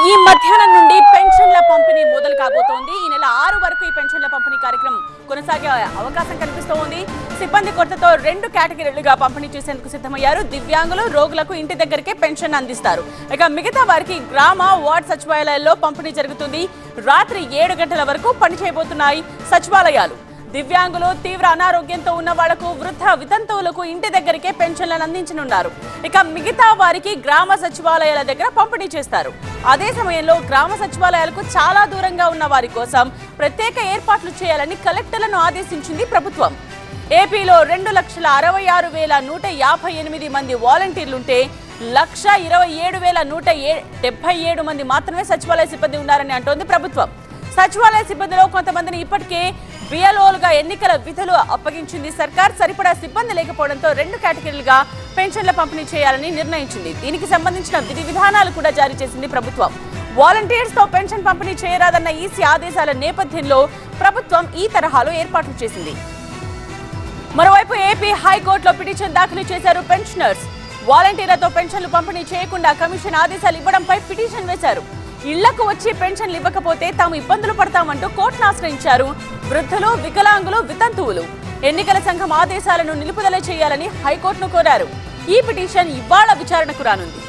ఈ మధ్యాహ్నం నుండి పెన్షన్ల పంపిణీ మొదలు కాబోతోంది. ఈ నెల 6 వరకు ఈ పెన్షన్ల పంపిణీ కార్యక్రమం కొనసాగే అవకాశం కనిపిస్తోంది. సిబ్బంది కొరతతో 2 కేటగిరీలుగా పంపిణీ చేసేందుకు సిద్ధమయ్యారు. దివ్యాంగులు, రోగులకు ఇంటి దగ్గరికే పెన్షన్ అందిస్తారు. ఇక మిగతా వారికి గ్రామ, వార్డు సచివాలయాల్లో పంపిణీ జరుగుతుంది. రాత్రి 7 గంటల వరకు పనిచేయబోతున్నాయి సచివాలయాలు. దివ్యాంగులు, తీవ్ర అనారోగ్యంతో ఉన్న వాళ్లకు, వృద్ధ వితంతువులకు ఇంటి దగ్గరికే పెన్షన్లను అందించనున్నారు. ఇక మిగతా వారికి గ్రామ సచివాలయాల దగ్గర పంపిణీ చేస్తారు. అదే సమయంలో గ్రామ సచివాలయాలకు చాలా దూరంగా ఉన్న వారి కోసం ప్రత్యేక ఏర్పాట్లు చేయాలని కలెక్టర్లను ఆదేశించింది ప్రభుత్వం. ఏపీలో 2,66,158 మంది వాలంటీర్లుంటే 1,27,177 మంది మాత్రమే సచివాలయ సిబ్బంది ఉన్నారని అంటోంది ప్రభుత్వం. సచివాలయ సిబ్బందిలో కొంతమందిని ఇప్పటికే బిఎల్ఓలుగా ఎన్నికల విధులు అప్పగించింది సర్కార్. సరిపడా సిబ్బంది లేకపోవడంతో 2 కేటగిరీలుగా పెన్షన్ల పంపిణీ చేయాలని నిర్ణయించింది. దీనికి సంబంధించిన విధి విధానాలు కూడా జారీ చేసింది ప్రభుత్వం. వాలంటీర్స్ తో పెన్షన్ పంపిణీ చేయరాదన్న ఈసీ ఆదేశాల నేపథ్యంలో ప్రభుత్వం ఈ తరహాలో ఏర్పాట్లు చేసింది. మరోవైపు ఏపీ హైకోర్టులో పిటిషన్ దాఖలు చేశారు పెన్షనర్స్. వాలంటీర్లతో పెన్షన్లు పంపిణీ చేయకుండా కమిషన్ ఆదేశాలు ఇవ్వడంపై పిటిషన్ వేశారు. ఇళ్లకు వచ్చి పెన్షన్లు ఇవ్వకపోతే తాము ఇబ్బందులు పడతామంటూ కోర్టును ఆశ్రయించారు వృద్ధులు, వికలాంగులు, వితంతువులు. ఎన్నికల సంఘం ఆదేశాలను నిలుపుదల చేయాలని హైకోర్టును కోరారు. ఈ పిటిషన్ ఇవాళ విచారణకు రానుంది.